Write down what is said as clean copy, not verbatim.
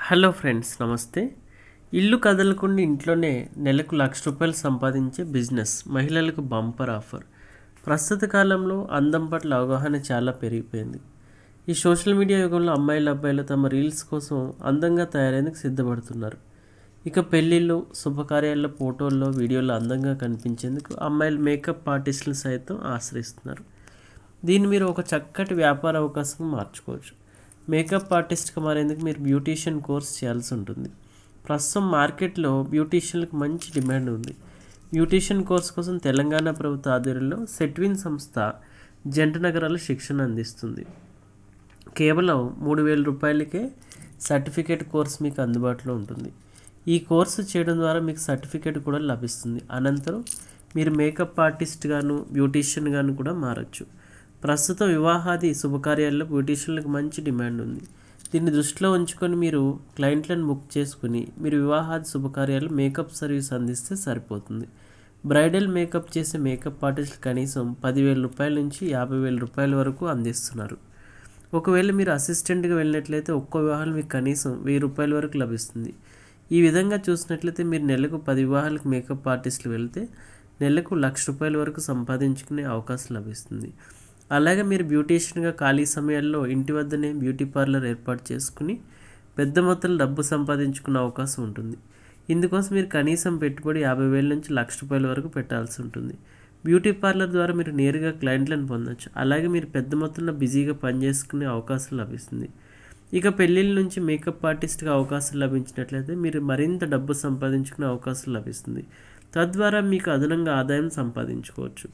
Hello friends, నమస్తే. ఇల్లు కదలకుండా ఇంట్లోనే నెలకు ₹1,00,000 సంపాదించే బిజినెస్ మహిళలకు బంపర్ ఆఫర్. ప్రస్తుత కాలంలో అందం పట్ల అవగాహన చాలా పెరిగిపోయింది. ఈ సోషల్ మీడియా యుగంలో అమ్మాయిలు అబ్బాయిలు తమ రీల్స్ కోసం అందంగా తయారయ్యేందుకు సిద్ధపడుతున్నారు. ఇక పెళ్ళిళ్ళు, శుభకార్యాల్లో ఫోటోల్లో వీడియోల్లో అందంగా కనిపించేందుకు అమ్మాయిలు మేకప్ ఆర్టిస్టులు సైతం ఆశ్రయిస్తున్నారు. దీన్ని మీరు ఒక చక్కటి వ్యాపార అవకాశంగా మార్చుకోవచ్చు. మేకప్ ఆర్టిస్ట్గా మారేందుకు మీరు బ్యూటీషియన్ కోర్స్ చేయాల్సి ఉంటుంది. ప్రస్తుతం మార్కెట్లో బ్యూటీషియన్లకు మంచి డిమాండ్ ఉంది. బ్యూటీషియన్ కోర్స్ కోసం తెలంగాణ ప్రభుత్వ ఆధ్వర్యంలో సెట్విన్ సంస్థ జంట నగరాల్లో శిక్షణ అందిస్తుంది. కేవలం ₹3,000కే సర్టిఫికేట్ కోర్స్ మీకు అందుబాటులో ఉంటుంది. ఈ కోర్సు చేయడం ద్వారా మీకు సర్టిఫికేట్ కూడా లభిస్తుంది. అనంతరం మీరు మేకప్ ఆర్టిస్ట్ గాను, బ్యూటీషియన్ గాను కూడా మారచ్చు. ప్రస్తుతం వివాహాది శుభకార్యాల్లో బ్యూటీషియన్లకు మంచి డిమాండ్ ఉంది. దీన్ని దృష్టిలో ఉంచుకొని మీరు క్లయింట్లను బుక్ చేసుకుని మీరు వివాహాది శుభకార్యాలు మేకప్ సర్వీస్ అందిస్తే సరిపోతుంది. బ్రైడల్ మేకప్ చేసే మేకప్ ఆర్టిస్టులు కనీసం ₹10,000 నుంచి ₹50,000 వరకు అందిస్తున్నారు. ఒకవేళ మీరు అసిస్టెంట్గా వెళ్ళినట్లయితే ఒక్కో వివాహాలు మీకు కనీసం ₹1,000 వరకు లభిస్తుంది. ఈ విధంగా చూసినట్లయితే మీరు నెలకు 10 వివాహాలకు మేకప్ ఆర్టిస్టులు వెళ్తే నెలకు ₹1,00,000 వరకు సంపాదించుకునే అవకాశం లభిస్తుంది. అలాగే మీరు బ్యూటీషియన్గా ఖాళీ సమయాల్లో ఇంటి వద్దనే బ్యూటీ పార్లర్ ఏర్పాటు చేసుకుని పెద్ద మొత్తంలో డబ్బు సంపాదించుకునే అవకాశం ఉంటుంది. ఇందుకోసం మీరు కనీసం పెట్టుబడి ₹50,000 నుంచి ₹1,00,000 వరకు పెట్టాల్సి ఉంటుంది. బ్యూటీ పార్లర్ ద్వారా మీరు నేరుగా క్లయింట్లను పొందవచ్చు. అలాగే మీరు పెద్ద మొత్తంలో బిజీగా పనిచేసుకునే అవకాశం లభిస్తుంది. ఇక పెళ్ళిళ్ళ నుంచి మేకప్ ఆర్టిస్ట్గా అవకాశం లభించినట్లయితే మీరు మరింత డబ్బు సంపాదించుకునే అవకాశం లభిస్తుంది. తద్వారా మీకు అదనంగా ఆదాయం సంపాదించుకోవచ్చు.